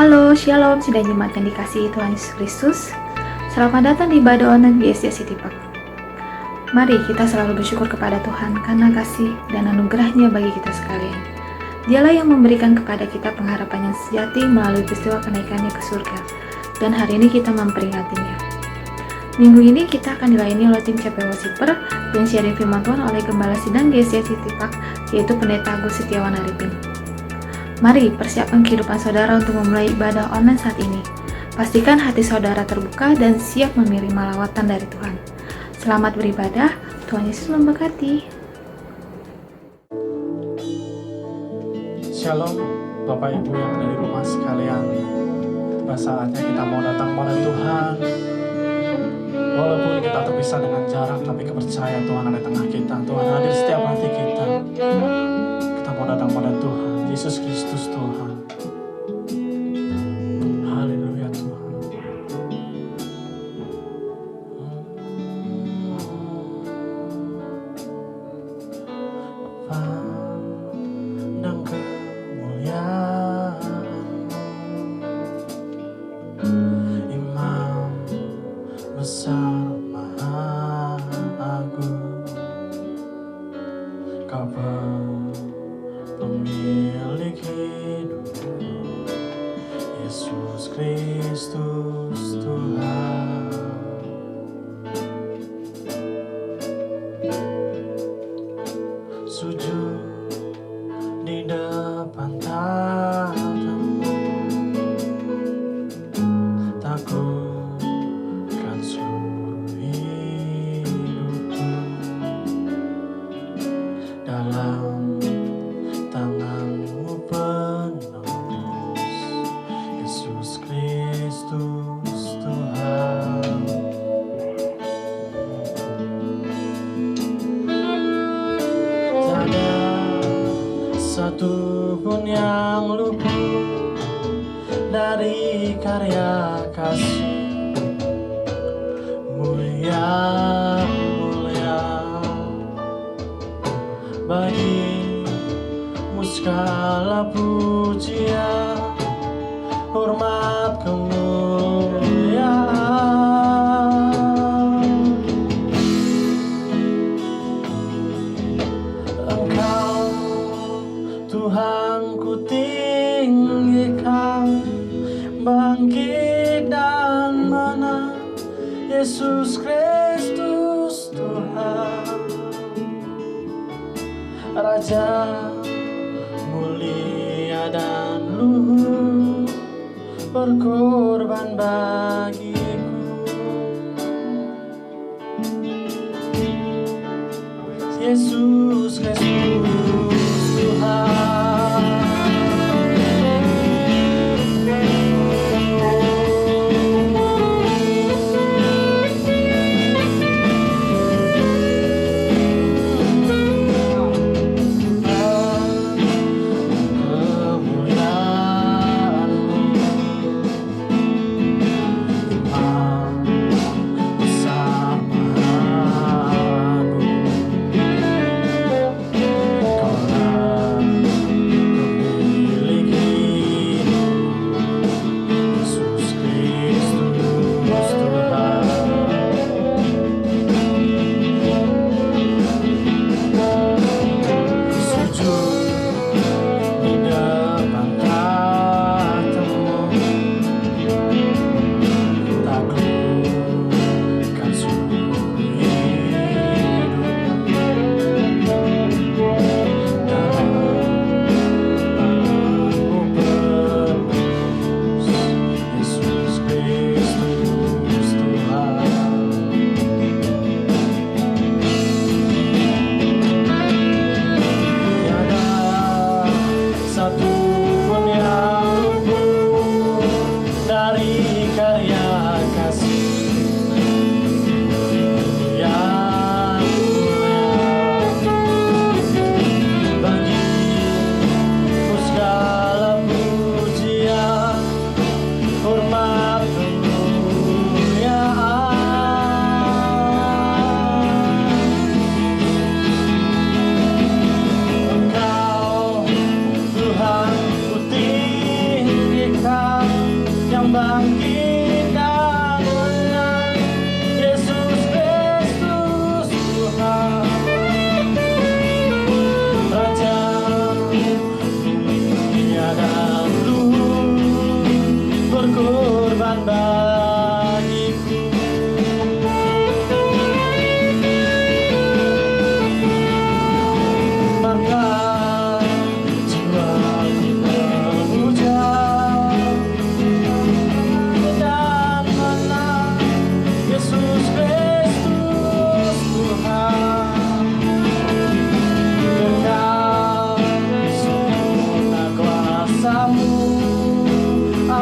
Halo, Shalom, sidang jemaat yang dikasihi Tuhan Yesus Kristus. Selamat datang di ibadah online GSJ City Park. Mari kita selalu bersyukur kepada Tuhan karena kasih dan anugerah-Nya bagi kita sekalian. Dialah yang memberikan kepada kita pengharapan yang sejati melalui peristiwa kenaikannya ke surga. Dan hari ini kita memperingatinya. Minggu ini kita akan dilayani oleh tim CPW Siper dan sharing firman Tuhan oleh Gembala Sidang GSJ City Park, yaitu Pendeta Agus Setiawan Arifin. Mari persiapkan kehidupan saudara untuk memulai ibadah online saat ini. Pastikan hati saudara terbuka dan siap menerima lawatan dari Tuhan. Selamat beribadah, Tuhan Yesus memberkati. Shalom, Bapak Ibu yang ada di rumah sekalian. Tiba saatnya kita mau datang pada Tuhan. Walaupun kita terpisah dengan jarak, tapi kepercayaan Tuhan ada di tengah kita. Tuhan hadir setiap hati kita. Kita mau datang pada Tuhan, Yesus Kristus Tuhan. Haleluya Tuhan. Pandang kemuliaan-Mu, Imam besar maha agung, Kau pemilik hidup, Yesus Kristus Tuhan. Sujud di depan tahta-Mu, takutkan seluruh hidupku. Dalam tangan-Mu penebus, Yesus Kristus Tuhan. Tiada satu pun yang luput dari karya kasih. Mulia, mulia bagi-Mu segala pujian, hormat kemuliaan. Engkau Tuhan ku tinggikan, bangkit dan menang, Yesus Kristus Tuhan. Raja mulia dan luhur, berkorban bagiku. Yesus Kristus Tuhan.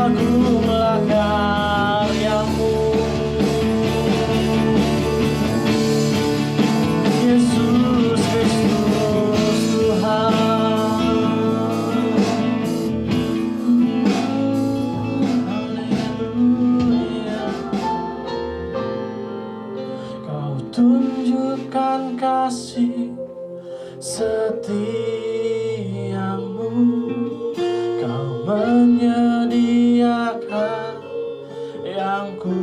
agunglah karyamu, Yesus Kristus Tuhan. Haleluya. Kau tunjukkan kasih setiamu, Kau menyediakan yang ku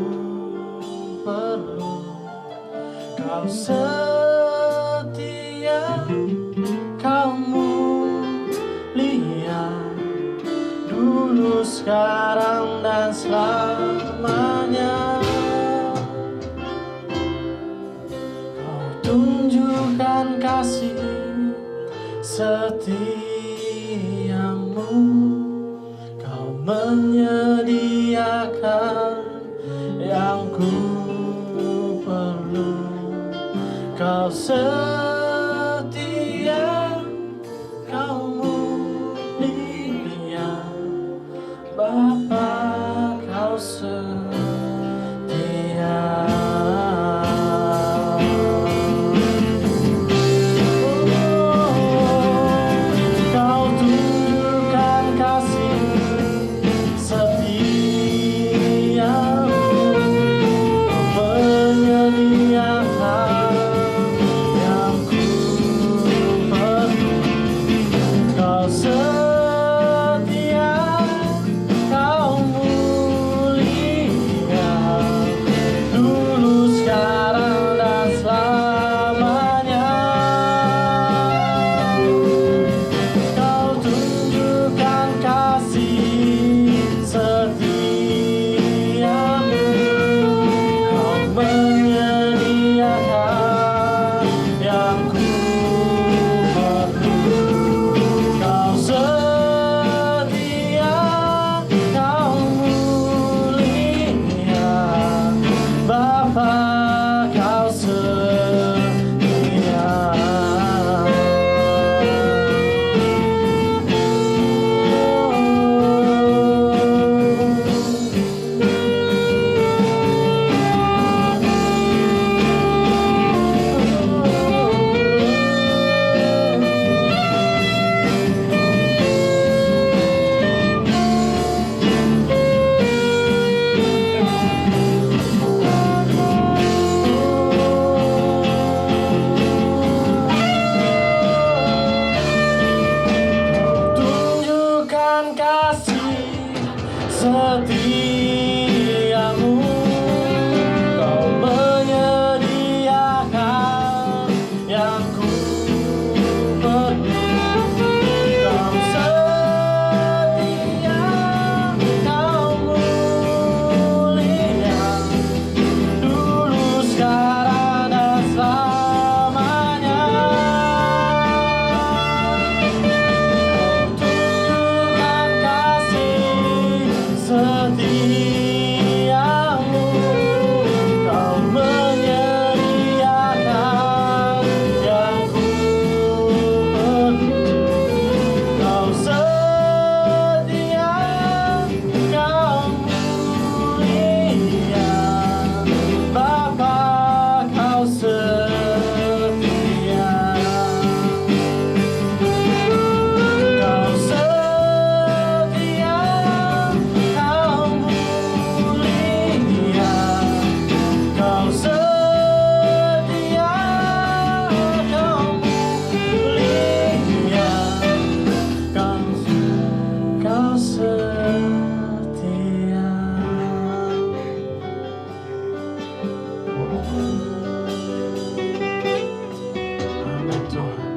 perlu. Kau setia, Kau mulia, dulu, sekarang, dan selamanya. Kau tunjukkan kasih setiamu, Kau menyediakan yang ku perlu. Kau setia, Kau mulia, Bapa, Kau setia. Setiamu, Kau menyediakan yang ku perlu. Kau setia, Kau mulia, dulu, sekarang, dan selamanya. Kau tunjukkan kasih setiamu, Kau menyediakan yang ku perlu. Kau setia, Kau mulia, Bapa, Kau setia. Kau setia, Kau mulia, Kau setia, Kau mulia, Kau setia. Amin Tuhan.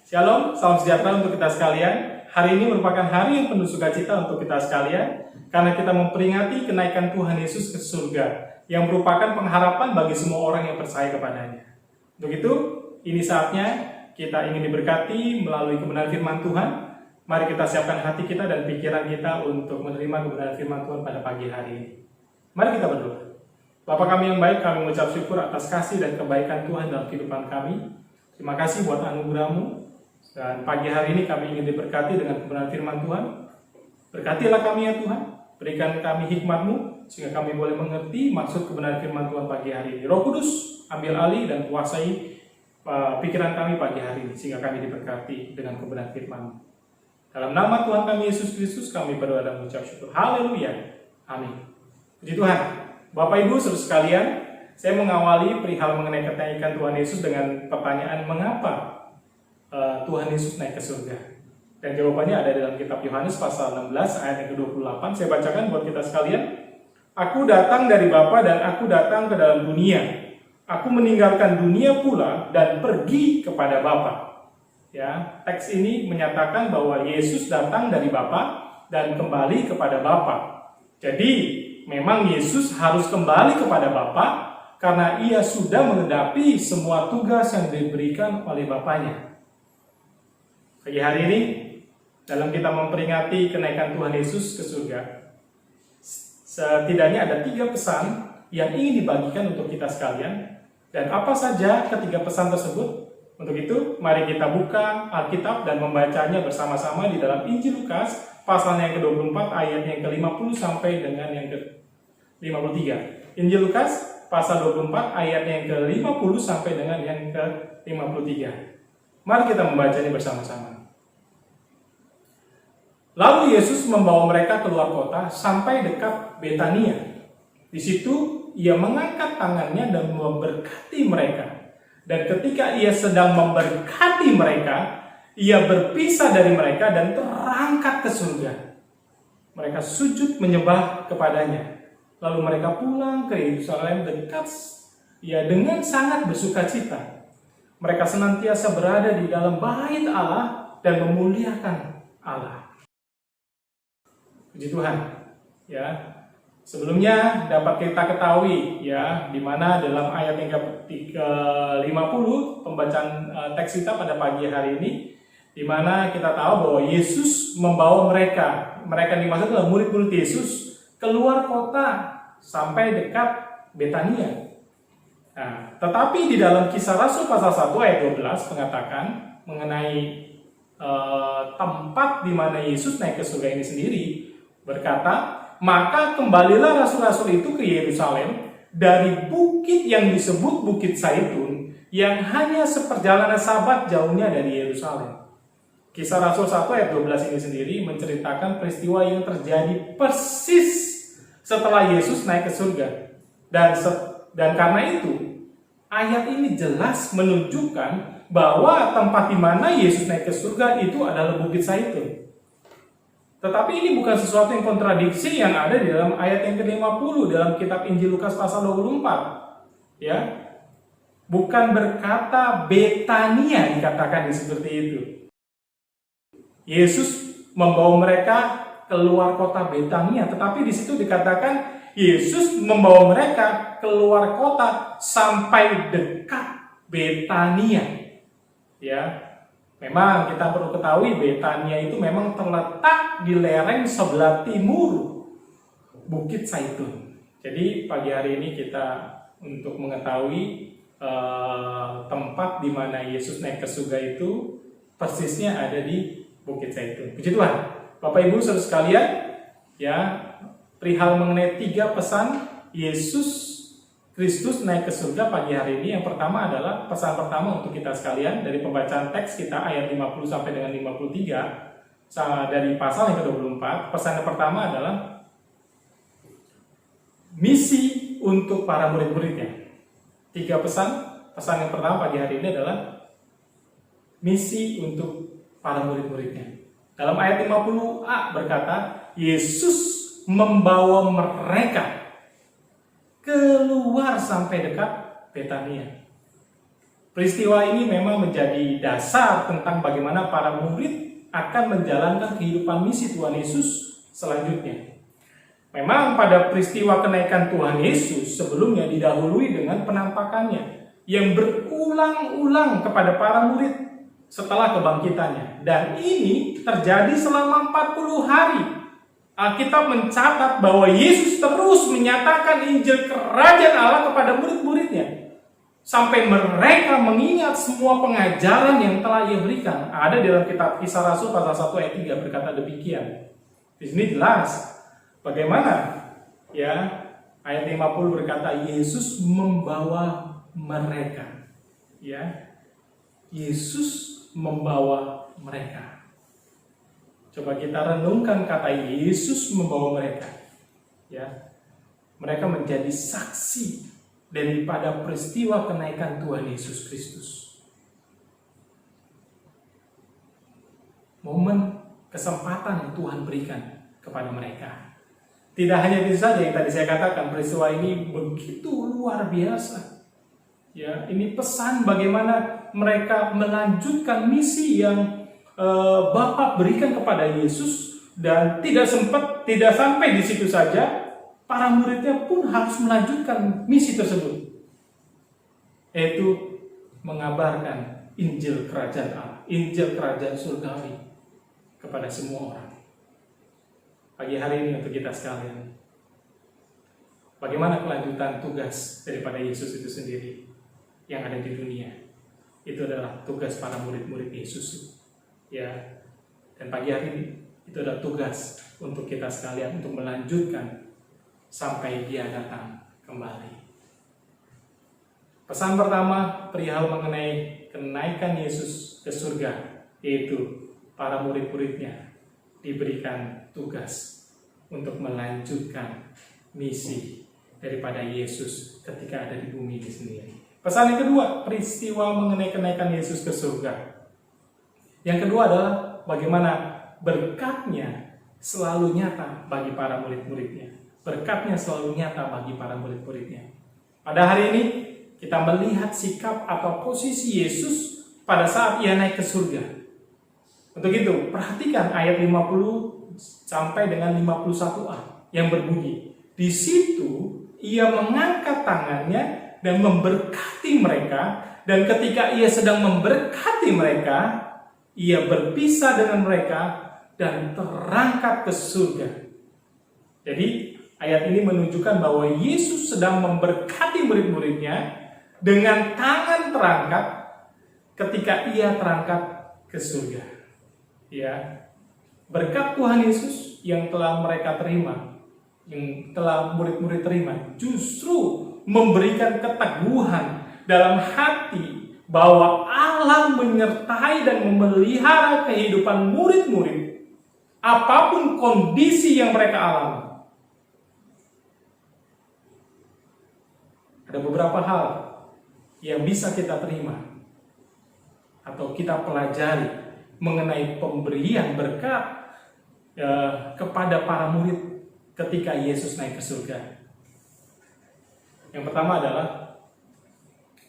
Shalom, salam sejahtera untuk kita sekalian. Hari ini merupakan hari yang penuh sukacita untuk kita sekalian, karena kita memperingati kenaikan Tuhan Yesus ke surga, yang merupakan pengharapan bagi semua orang yang percaya kepadanya. Untuk itu, ini saatnya kita ingin diberkati melalui kebenaran firman Tuhan, Mari kita siapkan hati kita dan pikiran kita untuk menerima kebenaran firman Tuhan pada pagi hari ini. Mari kita berdoa. Bapa kami yang baik, kami mengucap syukur atas kasih dan kebaikan Tuhan dalam kehidupan kami. Terima kasih buat anugerah-Mu. Dan pagi hari ini kami ingin diberkati dengan kebenaran firman Tuhan. Berkatilah kami ya Tuhan. Berikan kami hikmat-Mu, sehingga kami boleh mengerti maksud kebenaran firman Tuhan pagi hari ini. Roh Kudus, ambil alih dan kuasai pikiran kami pagi hari ini, sehingga kami diberkati dengan kebenaran firman-Mu. Dalam nama Tuhan kami Yesus Kristus kami berdoa dan mengucap syukur. Haleluya. Amin. Puji Tuhan. Bapak Ibu saudara sekalian, saya mengawali perihal mengenai kenaikan Tuhan Yesus dengan pertanyaan mengapa Tuhan Yesus naik ke surga. Dan jawabannya ada dalam kitab Yohanes pasal 16 ayat yang ke-28. Saya bacakan buat kita sekalian. Aku datang dari Bapa dan aku datang ke dalam dunia. Aku meninggalkan dunia pula dan pergi kepada Bapa. Ya, teks ini menyatakan bahwa Yesus datang dari Bapa dan kembali kepada Bapa. Jadi, memang Yesus harus kembali kepada Bapa karena ia sudah menghadapi semua tugas yang diberikan oleh Bapanya. Pagi hari ini, dalam kita memperingati kenaikan Tuhan Yesus ke surga, setidaknya ada 3 pesan yang ingin dibagikan untuk kita sekalian. Dan apa saja ketiga pesan tersebut? Untuk itu, mari kita buka Alkitab dan membacanya bersama-sama di dalam Injil Lukas, pasal yang ke-24, ayat yang ke-50 sampai dengan yang ke-53. Injil Lukas, pasal 24, ayat yang ke-50 sampai dengan yang ke-53. Mari kita membacanya bersama-sama. Lalu Yesus membawa mereka keluar kota sampai dekat Betania. Di situ, ia mengangkat tangannya dan memberkati mereka. Dan ketika ia sedang memberkati mereka, ia berpisah dari mereka dan terangkat ke surga. Mereka sujud menyembah kepadanya. Lalu mereka pulang ke Yerusalem dengan sangat bersukacita. Mereka senantiasa berada di dalam bait Allah dan memuliakan Allah. Puji Tuhan. Ya. Sebelumnya dapat kita ketahui ya, di mana dalam ayat yang ke-50 pembacaan teks kita pada pagi hari ini, di mana kita tahu bahwa Yesus membawa mereka yang dimaksud adalah murid-murid Yesus keluar kota sampai dekat Betania. Nah, tetapi di dalam Kisah Rasul pasal 1 ayat 12 mengatakan mengenai tempat di mana Yesus naik ke surga ini sendiri, berkata, maka kembalilah rasul-rasul itu ke Yerusalem dari bukit yang disebut Bukit Zaitun yang hanya seperjalanan Sabat jauhnya dari Yerusalem. Kisah Rasul 1 ayat 12 ini sendiri menceritakan peristiwa yang terjadi persis setelah Yesus naik ke surga. Dan karena itu, ayat ini jelas menunjukkan bahwa tempat di mana Yesus naik ke surga itu adalah Bukit Zaitun. Tetapi ini bukan sesuatu yang kontradiksi yang ada di dalam ayat yang ke-50 dalam kitab Injil Lukas pasal 24. Ya. Bukan berkata Betania dikatakan seperti itu. Yesus membawa mereka keluar kota Betania, tetapi di situ dikatakan Yesus membawa mereka keluar kota sampai dekat Betania. Ya. Memang kita perlu ketahui Betania itu memang terletak di lereng sebelah timur Bukit Zaitun. Jadi pagi hari ini kita untuk mengetahui tempat di mana Yesus naik ke surga itu persisnya ada di Bukit Zaitun. Puji Tuhan. Bapak Ibu saudara sekalian, ya, perihal mengenai 3 pesan Yesus Kristus naik ke surga pagi hari ini. Yang pertama adalah pesan pertama untuk kita sekalian dari pembacaan teks kita ayat 50 sampai dengan 53 dari pasal yang ke-24. Pesan yang pertama adalah misi untuk para murid-muridnya. 3 pesan. Pesan yang pertama pagi hari ini adalah misi untuk para murid-muridnya. Dalam ayat 50a berkata, Yesus membawa mereka keluar sampai dekat Betania. Peristiwa ini memang menjadi dasar tentang bagaimana para murid akan menjalankan kehidupan misi Tuhan Yesus selanjutnya. Memang pada peristiwa kenaikan Tuhan Yesus sebelumnya didahului dengan penampakannya yang berulang-ulang kepada para murid. setelah kebangkitannya. Dan ini terjadi selama 40 hari. Alkitab mencatat bahwa Yesus terus menyatakan Injil Kerajaan Allah kepada murid-muridnya. Sampai mereka mengingat semua pengajaran yang telah ia berikan. Ada di dalam kitab Kisah Rasul pasal 1 ayat 3 berkata demikian. Di sini jelas bagaimana ya, ayat 50 berkata Yesus membawa mereka. Ya. Yesus membawa mereka. Coba kita renungkan kata Yesus membawa mereka. Ya. Mereka menjadi saksi daripada peristiwa kenaikan Tuhan Yesus Kristus. Momen kesempatan yang Tuhan berikan kepada mereka. Tidak hanya itu saja yang tadi saya katakan, peristiwa ini begitu luar biasa. Ya, ini pesan bagaimana mereka melanjutkan misi yang Bapa berikan kepada Yesus, dan tidak sampai di situ saja. Para muridnya pun harus melanjutkan misi tersebut, yaitu mengabarkan Injil Kerajaan Allah, Injil Kerajaan Surgawi kepada semua orang. Pagi hari ini untuk kita sekalian, bagaimana kelanjutan tugas daripada Yesus itu sendiri yang ada di dunia? Itu adalah tugas para murid-murid Yesus. Ya, dan pagi hari ini itu adalah tugas untuk kita sekalian untuk melanjutkan sampai Dia datang kembali. Pesan pertama perihal mengenai kenaikan Yesus ke surga, yaitu para murid-muridnya diberikan tugas untuk melanjutkan misi daripada Yesus ketika ada di bumi ini sendiri. Pesan yang kedua, peristiwa mengenai kenaikan Yesus ke surga. Yang kedua adalah bagaimana berkatnya selalu nyata bagi para murid-muridnya. Berkatnya selalu nyata bagi para murid-muridnya. Pada hari ini kita melihat sikap atau posisi Yesus pada saat Ia naik ke surga. Untuk itu, perhatikan ayat 50 sampai dengan 51a yang berbunyi. Di situ Ia mengangkat tangannya dan memberkati mereka, dan ketika Ia sedang memberkati mereka, Ia berpisah dengan mereka dan terangkat ke surga. Jadi ayat ini menunjukkan bahwa Yesus sedang memberkati murid-muridnya dengan tangan terangkat ketika Ia terangkat ke surga. Ya, berkat Tuhan Yesus yang telah mereka terima, yang telah murid-murid terima, justru memberikan keteguhan dalam hati bahwa Allah menyertai dan memelihara kehidupan murid-murid apapun kondisi yang mereka alami. Ada beberapa hal yang bisa kita terima atau kita pelajari mengenai pemberian berkat kepada para murid ketika Yesus naik ke surga. Yang pertama adalah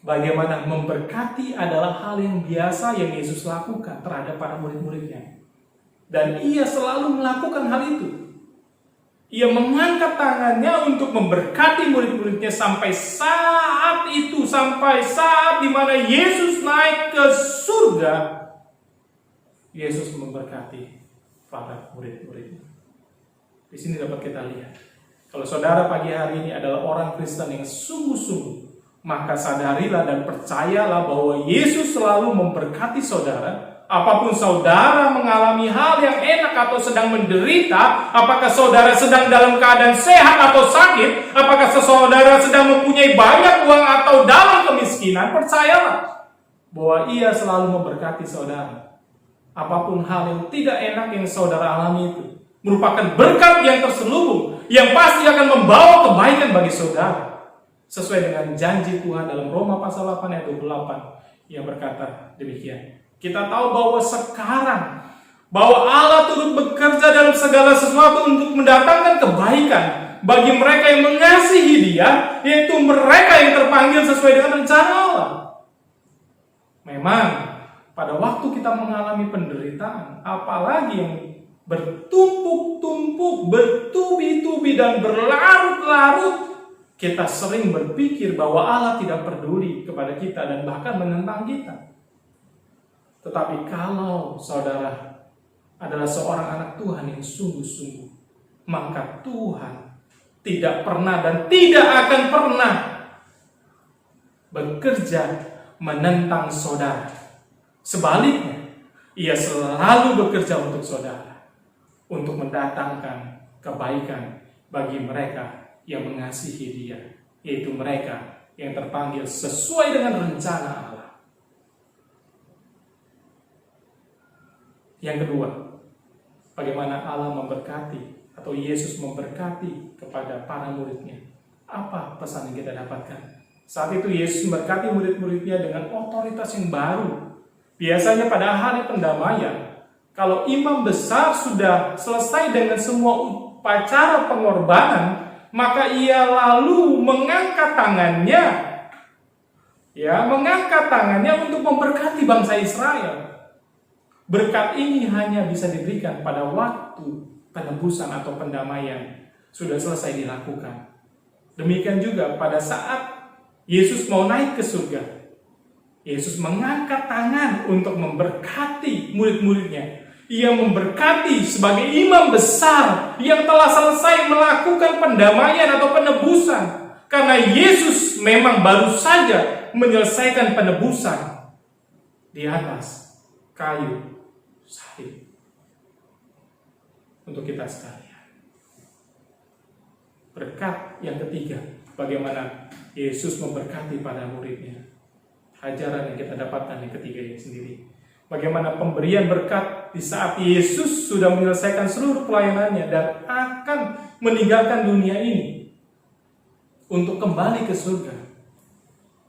bagaimana memberkati adalah hal yang biasa yang Yesus lakukan terhadap para murid-muridnya. Dan Ia selalu melakukan hal itu. Ia mengangkat tangannya untuk memberkati murid-muridnya sampai saat itu, sampai saat di mana Yesus naik ke surga. Yesus memberkati para murid-muridnya. Di sini dapat kita lihat, kalau saudara pagi hari ini adalah orang Kristen yang sungguh-sungguh, maka sadarilah dan percayalah bahwa Yesus selalu memberkati saudara. Apapun saudara mengalami hal yang enak atau sedang menderita, apakah saudara sedang dalam keadaan sehat atau sakit, apakah saudara sedang mempunyai banyak uang atau dalam kemiskinan, percayalah bahwa Ia selalu memberkati saudara. Apapun hal yang tidak enak yang saudara alami itu merupakan berkat yang terselubung, yang pasti akan membawa kebaikan bagi saudara. Sesuai dengan janji Tuhan dalam Roma pasal 8 ayat 28 yang berkata demikian. Kita tahu bahwa sekarang bahwa Allah turut bekerja dalam segala sesuatu untuk mendatangkan kebaikan bagi mereka yang mengasihi Dia, yaitu mereka yang terpanggil sesuai dengan rencana Allah. Memang pada waktu kita mengalami penderitaan, apalagi yang bertumpuk-tumpuk, bertubi-tubi dan berlarut-larut, kita sering berpikir bahwa Allah tidak peduli kepada kita dan bahkan menentang kita. Tetapi kalau saudara adalah seorang anak Tuhan yang sungguh-sungguh, maka Tuhan tidak pernah dan tidak akan pernah bekerja menentang saudara. Sebaliknya, ia selalu bekerja untuk saudara, untuk mendatangkan kebaikan bagi mereka yang mengasihi Dia, yaitu mereka yang terpanggil sesuai dengan rencana Allah. Yang kedua, bagaimana Allah memberkati atau Yesus memberkati kepada para muridnya. Apa pesan yang kita dapatkan? Saat itu Yesus memberkati murid-muridnya dengan otoritas yang baru. Biasanya pada hari pendamaian, kalau imam besar sudah selesai dengan semua upacara pengorbanan, maka ia lalu mengangkat tangannya untuk memberkati bangsa Israel. Berkat ini hanya bisa diberikan pada waktu penebusan atau pendamaian sudah selesai dilakukan. Demikian juga pada saat Yesus mau naik ke surga, Yesus mengangkat tangan untuk memberkati murid-muridnya. Ia memberkati sebagai imam besar yang telah selesai melakukan pendamaian atau penebusan. Karena Yesus memang baru saja menyelesaikan penebusan di atas kayu salib untuk kita sekalian. Berkat yang ketiga, bagaimana Yesus memberkati para muridnya. Ajaran yang kita dapatkan yang ketiga ini sendiri. Bagaimana pemberian berkat di saat Yesus sudah menyelesaikan seluruh pelayanannya dan akan meninggalkan dunia ini untuk kembali ke surga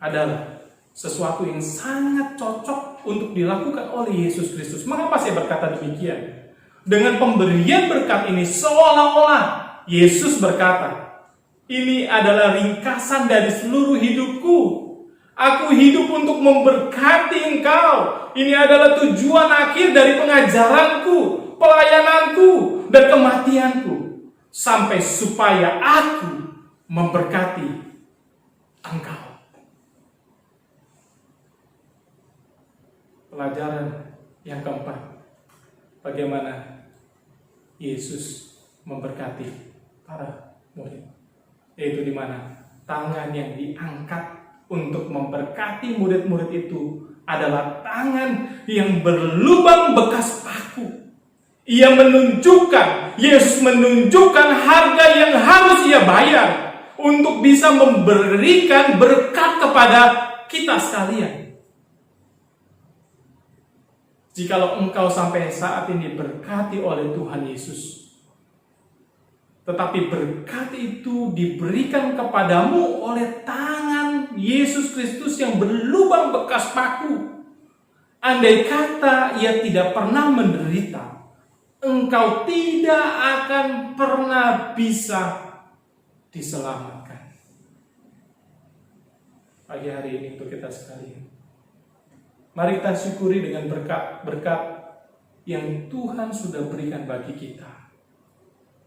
adalah sesuatu yang sangat cocok untuk dilakukan oleh Yesus Kristus. Mengapa saya berkata demikian? Dengan pemberian berkat ini seolah-olah Yesus berkata, ini adalah ringkasan dari seluruh hidupku. Aku hidup untuk memberkati engkau. Ini adalah tujuan akhir dari pengajaranku, pelayananku, dan kematianku. Sampai supaya aku memberkati engkau. Pelajaran yang keempat, bagaimana Yesus memberkati para murid. Yaitu di mana tangan yang diangkat untuk memberkati murid-murid itu adalah tangan yang berlubang bekas paku. Yesus menunjukkan harga yang harus ia bayar untuk bisa memberikan berkat kepada kita sekalian. Jikalau engkau sampai saat ini berkati oleh Tuhan Yesus, tetapi berkat itu diberikan kepadamu oleh tangan Yesus Kristus yang berlubang bekas paku. Andai kata ia tidak pernah menderita, engkau tidak akan pernah bisa diselamatkan. Pagi hari ini untuk kita sekalian, mari kita syukuri dengan berkat-berkat yang Tuhan sudah berikan bagi kita.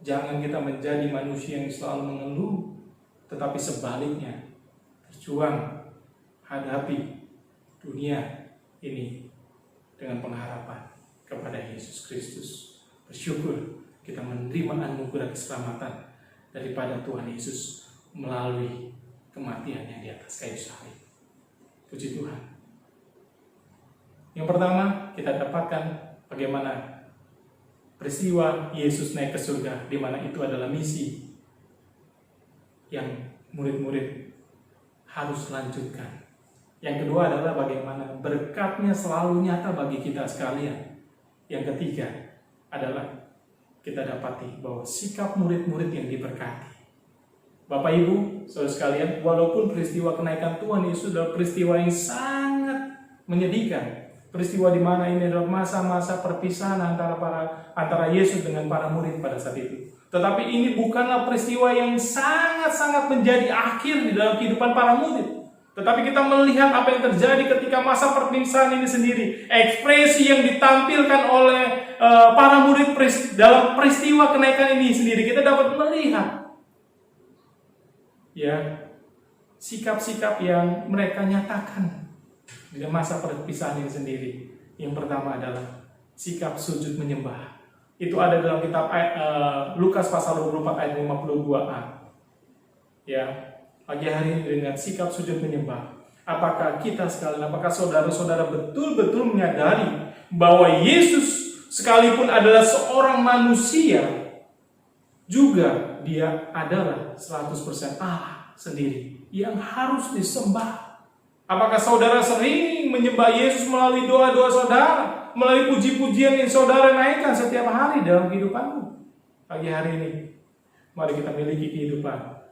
Jangan kita menjadi manusia yang selalu mengeluh, tetapi sebaliknya berjuang hadapi dunia ini dengan pengharapan kepada Yesus Kristus. Bersyukur kita menerima anugerah keselamatan daripada Tuhan Yesus melalui kematiannya di atas kayu salib. Puji Tuhan. Yang pertama, kita dapatkan bagaimana peristiwa Yesus naik ke surga, di mana itu adalah misi yang murid-murid harus lanjutkan. Yang kedua adalah bagaimana berkatnya selalu nyata bagi kita sekalian. Yang ketiga adalah kita dapati bahwa sikap murid-murid yang diberkati. Bapak Ibu, saudara sekalian, walaupun peristiwa kenaikan Tuhan Yesus adalah peristiwa yang sangat menyedihkan, peristiwa di mana ini adalah masa-masa perpisahan antara Yesus dengan para murid pada saat itu. Tetapi ini bukanlah peristiwa yang sangat-sangat menjadi akhir di dalam kehidupan para murid. Tetapi kita melihat apa yang terjadi ketika masa perpisahan ini sendiri. Ekspresi yang ditampilkan oleh para murid dalam peristiwa kenaikan ini sendiri. Kita dapat melihat sikap-sikap yang mereka nyatakan di masa perpisahan ini sendiri, Yang pertama adalah sikap sujud menyembah. Itu ada dalam kitab Lukas pasal 24 ayat 52a. Ya, pagi hari ini dengan sikap sujud menyembah. Apakah kita sekalian, apakah saudara-saudara betul-betul menyadari bahwa Yesus sekalipun adalah seorang manusia, juga dia adalah 100% Allah sendiri yang harus disembah. Apakah saudara sering menyembah Yesus melalui doa-doa saudara, melalui puji-pujian yang saudara naikkan setiap hari dalam kehidupanmu? Pagi hari ini, mari kita miliki kehidupan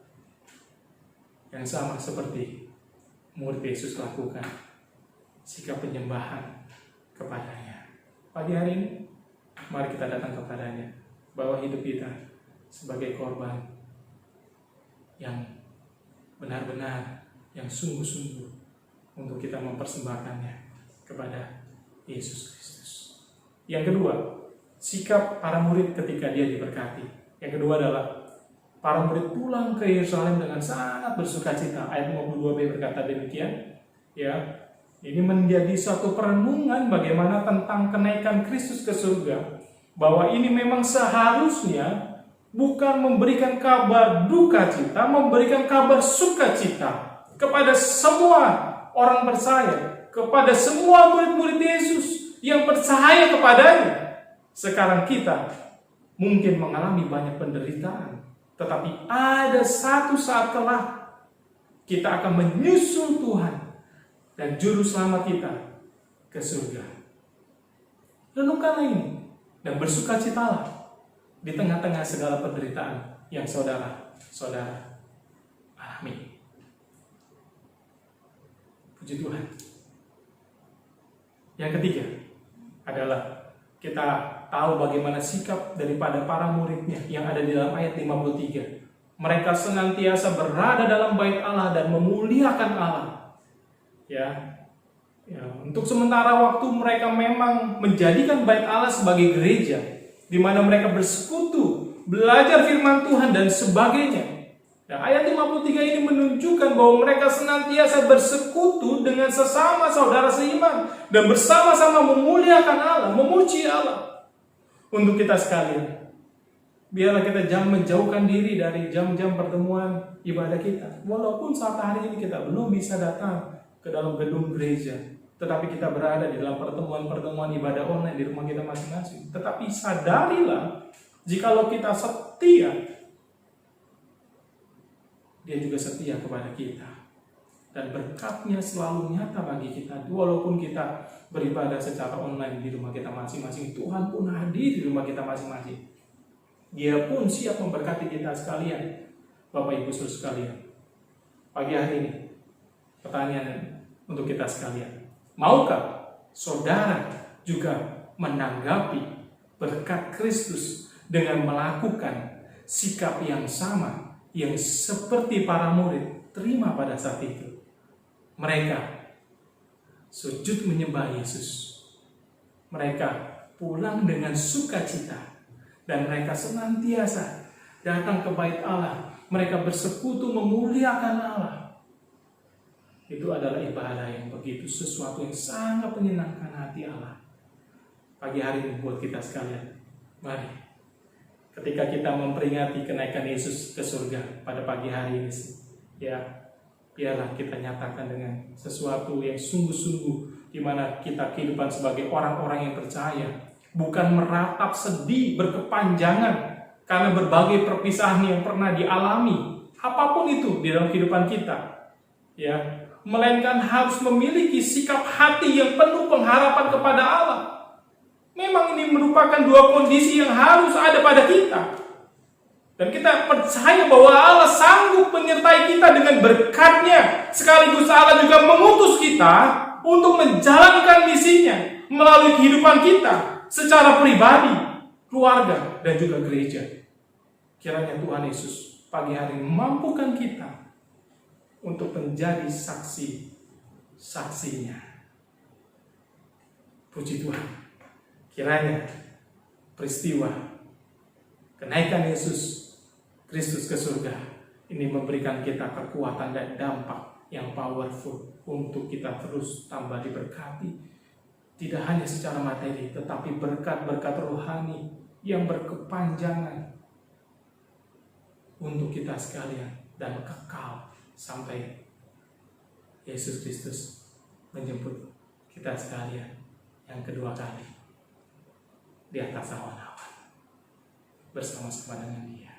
yang sama seperti murid Yesus lakukan, sikap penyembahan kepadanya. Pagi hari ini, mari kita datang kepadanya, bahwa hidup kita sebagai korban yang benar-benar, yang sungguh-sungguh untuk kita mempersembahkannya kepada Yesus Kristus. Yang kedua, sikap para murid ketika dia diberkati. Yang kedua adalah para murid pulang ke Yerusalem dengan sangat bersukacita. Ayat 52b berkata demikian. Ya, ini menjadi suatu perenungan bagaimana tentang kenaikan Kristus ke surga. Bahwa ini memang seharusnya bukan memberikan kabar duka cita, memberikan kabar sukacita kepada semua orang percaya, kepada semua murid-murid Yesus yang percaya kepadanya. Sekarang kita mungkin mengalami banyak penderitaan, tetapi ada satu saat kelak kita akan menyusul Tuhan dan juru selamat kita ke surga. Renungkanlah ini dan bersukacitalah di tengah-tengah segala penderitaan yang saudara-saudara alami. Puji Tuhan. Yang ketiga adalah kita tahu bagaimana sikap daripada para muridnya yang ada di dalam ayat 53. Mereka senantiasa berada dalam bait Allah dan memuliakan Allah. Ya, untuk sementara waktu mereka memang menjadikan bait Allah sebagai gereja, di mana mereka bersekutu, belajar firman Tuhan dan sebagainya. Nah, ayat 53 ini menunjukkan bahwa mereka senantiasa bersekutu dengan sesama saudara seiman dan bersama-sama memuliakan Allah, memuji Allah. Untuk kita sekalian, biarlah kita jangan menjauhkan diri dari jam-jam pertemuan ibadah kita. Walaupun saat hari ini kita belum bisa datang ke dalam gedung gereja, tetapi kita berada di dalam pertemuan-pertemuan ibadah online di rumah kita masing-masing. Tetapi sadarilah, jikalau kita setia, Dia juga setia kepada kita. Dan berkat-Nya selalu nyata bagi kita. Walaupun kita beribadah secara online di rumah kita masing-masing, Tuhan pun hadir di rumah kita masing-masing. Dia pun siap memberkati kita sekalian. Bapak Ibu Saudara sekalian, pagi hari ini pertanyaan untuk kita sekalian. Maukah saudara juga menanggapi berkat Kristus dengan melakukan sikap yang sama yang seperti para murid terima pada saat itu? Mereka sujud menyembah Yesus. Mereka pulang dengan sukacita. Dan mereka senantiasa datang ke bait Allah. Mereka bersekutu memuliakan Allah. Itu adalah ibadah yang begitu, sesuatu yang sangat menyenangkan hati Allah. Pagi hari ini buat kita sekalian, mari ketika kita memperingati kenaikan Yesus ke surga pada pagi hari ini, ya, biarlah kita nyatakan dengan sesuatu yang sungguh-sungguh, di mana kita kehidupan sebagai orang-orang yang percaya, bukan meratap sedih berkepanjangan karena berbagai perpisahan yang pernah dialami, apapun itu di dalam kehidupan kita, ya, melainkan harus memiliki sikap hati yang penuh pengharapan kepada Allah. Memang ini merupakan dua kondisi yang harus ada pada kita. Dan kita percaya bahwa Allah sanggup menyertai kita dengan berkat-Nya. Sekaligus Allah juga mengutus kita untuk menjalankan misinya melalui kehidupan kita secara pribadi, keluarga, dan juga gereja. Kiranya Tuhan Yesus pagi hari memampukan kita untuk menjadi saksi-saksinya. Puji Tuhan. Kiranya peristiwa kenaikan Yesus Kristus ke surga ini memberikan kita kekuatan dan dampak yang powerful untuk kita terus tambah diberkati, tidak hanya secara materi, tetapi berkat-berkat rohani yang berkepanjangan untuk kita sekalian dan kekal sampai Yesus Kristus menjemput kita sekalian yang kedua kali di atas awan-awan bersama-sama dengan Dia.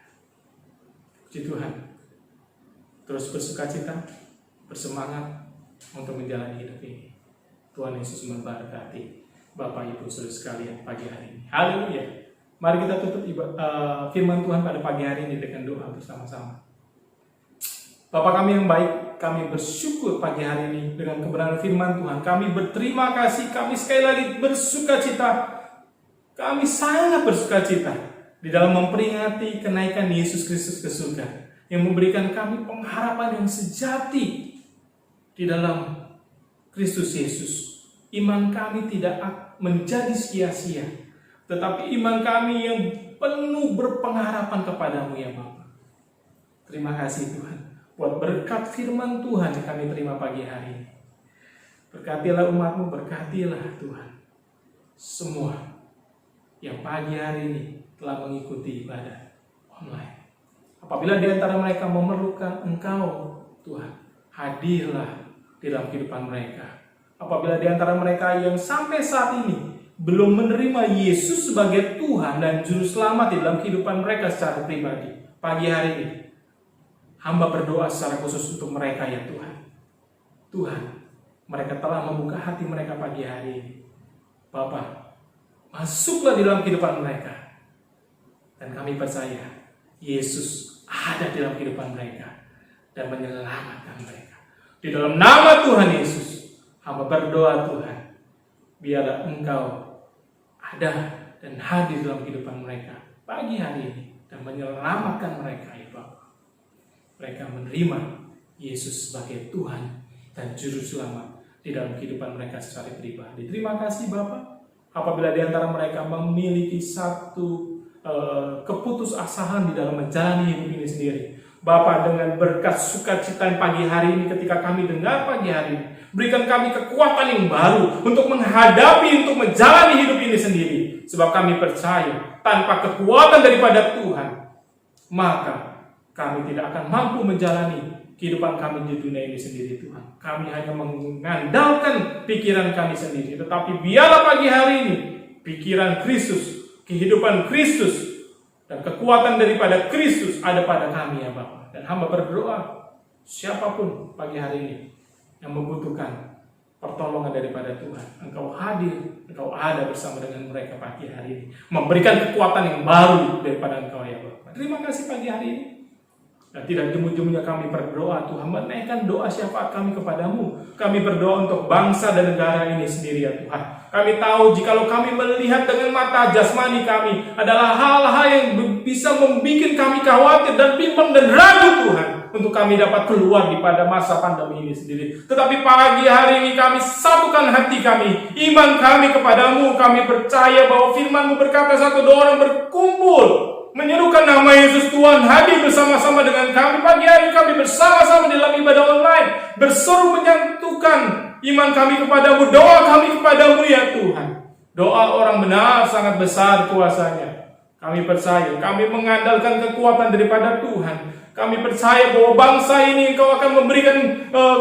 Puji Tuhan, terus bersukacita, bersemangat untuk menjalani hidup ini. Tuhan Yesus memberkati Bapak Ibu Saudara sekalian pagi hari ini. Haleluya. Mari kita tutup firman Tuhan pada pagi hari ini dengan doa bersama-sama. Bapa kami yang baik, kami bersyukur pagi hari ini dengan kebenaran firman Tuhan. Kami berterima kasih, kami sekali lagi bersukacita. Kami sangat bersukacita di dalam memperingati kenaikan Yesus Kristus ke surga, yang memberikan kami pengharapan yang sejati di dalam Kristus Yesus. Iman kami tidak menjadi sia-sia, tetapi iman kami yang penuh berpengharapan kepadamu ya Bapa. Terima kasih Tuhan buat berkat firman Tuhan yang kami terima pagi hari ini. Berkatilah umat-Mu, berkatilah Tuhan semua yang pagi hari ini telah mengikuti ibadah online. Apabila di antara mereka memerlukan Engkau Tuhan, hadirlah di dalam kehidupan mereka. Apabila di antara mereka yang sampai saat ini belum menerima Yesus sebagai Tuhan dan Juru Selamat di dalam kehidupan mereka secara pribadi, pagi hari ini hamba berdoa secara khusus untuk mereka ya Tuhan. Tuhan, mereka telah membuka hati mereka pagi hari ini. Bapa, masuklah di dalam kehidupan mereka. Dan kami percaya Yesus ada di dalam kehidupan mereka dan menyelamatkan mereka. Di dalam nama Tuhan Yesus, hamba berdoa Tuhan, biarlah Engkau ada dan hadir dalam kehidupan mereka pagi hari ini dan menyelamatkan mereka ya Bapa. Mereka menerima Yesus sebagai Tuhan dan Juru Selamat di dalam kehidupan mereka secara pribadi. Terima kasih Bapa. Apabila di antara mereka memiliki satu keputusasaan di dalam menjalani hidup ini sendiri, Bapa, dengan berkat sukacita pagi hari ini ketika kami dengar pagi hari ini, berikan kami kekuatan yang baru untuk menghadapi, untuk menjalani hidup ini sendiri. Sebab kami percaya tanpa kekuatan daripada Tuhan, maka kami tidak akan mampu menjalani kehidupan kami di dunia ini sendiri Tuhan. Kami hanya mengandalkan pikiran kami sendiri. Tetapi biarlah pagi hari ini pikiran Kristus, kehidupan Kristus, dan kekuatan daripada Kristus ada pada kami ya Bapa. Dan hamba berdoa, siapapun pagi hari ini yang membutuhkan pertolongan daripada Tuhan, Engkau hadir, Engkau ada bersama dengan mereka pagi hari ini, memberikan kekuatan yang baru daripada Engkau ya Bapa. Terima kasih pagi hari ini. Dan tidak jemu-jemunya kami berdoa, Tuhan, menaikkan doa syafaat kami kepadamu. Kami berdoa untuk bangsa dan negara ini sendiri ya Tuhan. Kami tahu jikalau kami melihat dengan mata jasmani kami adalah hal-hal yang bisa membuat kami khawatir dan bimbang dan ragu Tuhan, untuk kami dapat keluar pada masa pandemi ini sendiri. Tetapi pagi hari ini kami satukan hati kami, iman kami kepadamu. Kami percaya bahwa firman-Mu berkata 1-2 orang berkumpul menyerukan nama Yesus, Tuhan hadir bersama-sama dengan kami. Pagi hari kami bersama-sama dalam ibadah online, berseru menyatukan iman kami kepadamu, doa kami kepadamu ya Tuhan. Doa orang benar sangat besar kuasanya. Kami percaya, kami mengandalkan kekuatan daripada Tuhan. Kami percaya bahwa bangsa ini Engkau akan memberikan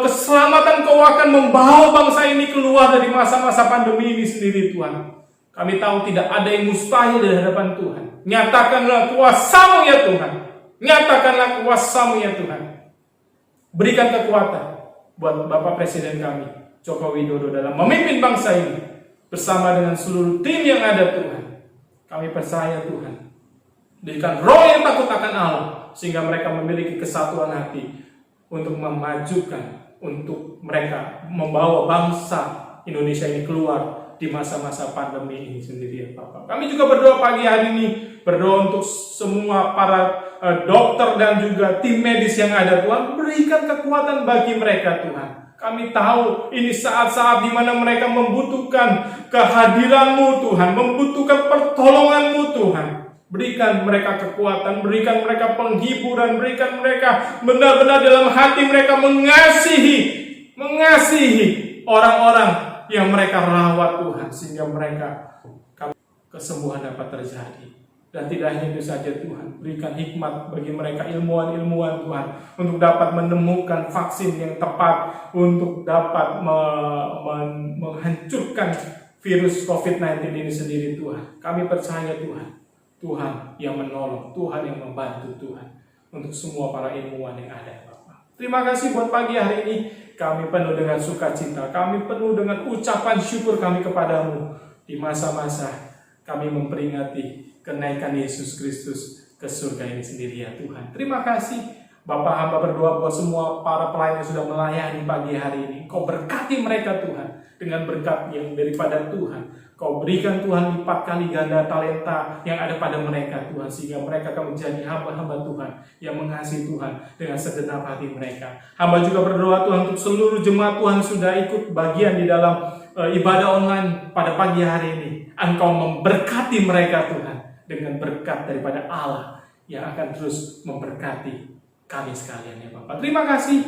keselamatan, Engkau akan membawa bangsa ini keluar dari masa-masa pandemi ini sendiri Tuhan. Kami tahu tidak ada yang mustahil di hadapan Tuhan. Nyatakanlah kuasa-Mu ya Tuhan. Nyatakanlah kuasa-Mu ya Tuhan. Berikan kekuatan buat Bapak Presiden kami, Joko Widodo, dalam memimpin bangsa ini bersama dengan seluruh tim yang ada Tuhan. Kami percaya Tuhan, berikan roh yang takut akan Allah, sehingga mereka memiliki kesatuan hati untuk memajukan, untuk mereka membawa bangsa Indonesia ini keluar di masa-masa pandemi ini sendiri ya Bapak. Kami juga berdoa pagi hari ini, berdoa untuk semua para dokter dan juga tim medis yang ada Tuhan. Berikan kekuatan bagi mereka Tuhan. Kami tahu ini saat-saat di mana mereka membutuhkan kehadiran-Mu Tuhan, membutuhkan pertolongan-Mu Tuhan. Berikan mereka kekuatan, berikan mereka penghiburan, berikan mereka benar-benar dalam hati mereka mengasihi orang-orang yang mereka rawat Tuhan, sehingga mereka kesembuhan dapat terjadi. Dan tidak hanya itu saja Tuhan, berikan hikmat bagi mereka ilmuwan-ilmuwan Tuhan, untuk dapat menemukan vaksin yang tepat, untuk dapat menghancurkan virus COVID-19 ini sendiri Tuhan. Kami percaya Tuhan, Tuhan yang menolong, Tuhan yang membantu Tuhan, untuk semua para ilmuwan yang ada Bapak. Terima kasih buat pagi hari ini, kami penuh dengan sukacita, kami penuh dengan ucapan syukur kami kepadamu, di masa-masa kami memperingati kenaikan Yesus Kristus ke surga ini sendiri ya Tuhan. Terima kasih Bapak, hamba berdoa buat semua para pelayan yang sudah melayani pagi hari ini. Kau berkati mereka Tuhan, dengan berkat yang daripada Tuhan. Kau berikan Tuhan lipat kali ganda talenta yang ada pada mereka Tuhan, sehingga mereka akan menjadi hamba-hamba Tuhan yang mengasihi Tuhan dengan segenap hati mereka. Hamba juga berdoa Tuhan untuk seluruh jemaat Tuhan sudah ikut bagian di dalam ibadah online pada pagi hari ini. Engkau memberkati mereka Tuhan dengan berkat daripada Allah yang akan terus memberkati kami sekalian ya Bapak. Terima kasih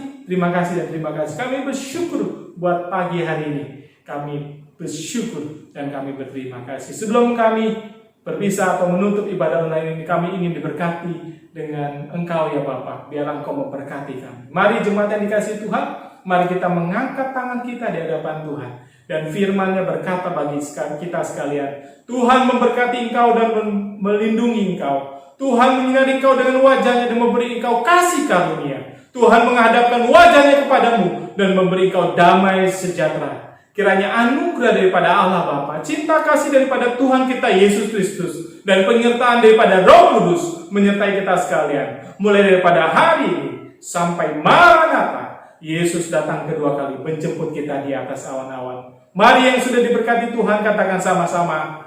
dan terima kasih. Kami bersyukur buat pagi hari ini. Kami bersyukur dan kami berterima kasih. Sebelum kami berpisah atau menutup ibadah online ini, kami ingin diberkati dengan Engkau ya Bapak. Biar Engkau memberkati kami. Mari jemaat yang dikasihi Tuhan, mari kita mengangkat tangan kita di hadapan Tuhan. Dan firman-Nya berkata bagi kita sekalian, Tuhan memberkati engkau dan melindungi engkau. Tuhan menyinari engkau dengan wajah-Nya dan memberi engkau kasih karunia. Tuhan menghadapkan wajah-Nya kepadamu dan memberi engkau damai sejahtera. Kiranya anugerah daripada Allah Bapa, cinta kasih daripada Tuhan kita Yesus Kristus, dan penyertaan daripada Roh Kudus menyertai kita sekalian. Mulai daripada hari ini sampai Maranatha, Yesus datang kedua kali menjemput kita di atas awan-awan. Mari yang sudah diberkati Tuhan katakan sama-sama,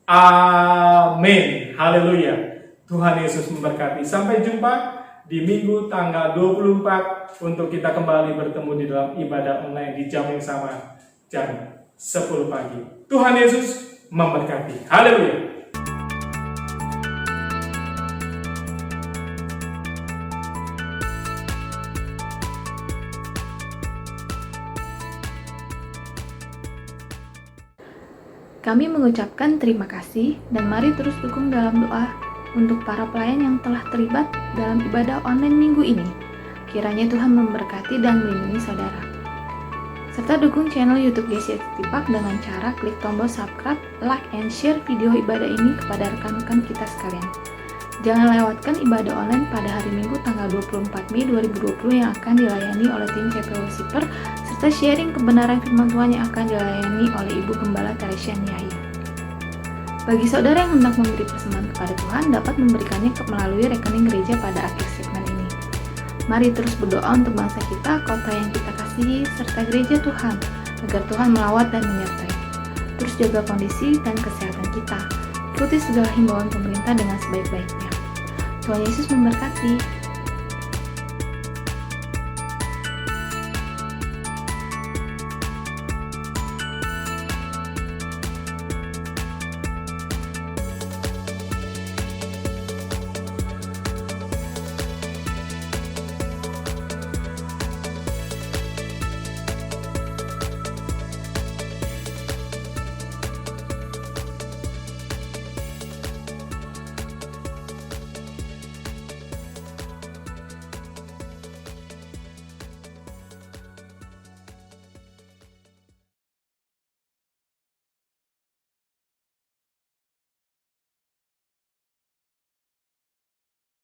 amin. Haleluya. Tuhan Yesus memberkati. Sampai jumpa di minggu tanggal 24 untuk kita kembali bertemu di dalam ibadah online di jam yang sama, jam 10 pagi. Tuhan Yesus memberkati. Haleluya. Kami mengucapkan terima kasih dan mari terus dukung dalam doa untuk para pelayan yang telah terlibat dalam ibadah online minggu ini. Kiranya Tuhan memberkati dan melindungi saudara. Serta dukung channel YouTube GCI Tipak dengan cara klik tombol subscribe, like, and share video ibadah ini kepada rekan-rekan kita sekalian. Jangan lewatkan ibadah online pada hari Minggu tanggal 24 Mei 2020 yang akan dilayani oleh tim CPO Siper, serta sharing kebenaran firman Tuhan yang akan dilayani oleh Ibu Gembala Teresia Yahya. Bagi saudara yang hendak memberi persembahan kepada Tuhan, dapat memberikannya melalui rekening gereja pada akhir segmen ini. Mari terus berdoa untuk bangsa kita, kota yang kita kasihi, serta gereja Tuhan, agar Tuhan melawat dan menyertai. Terus jaga kondisi dan kesehatan kita. Ikuti segala himbauan pemerintah dengan sebaik-baiknya. Tuhan Yesus memberkati.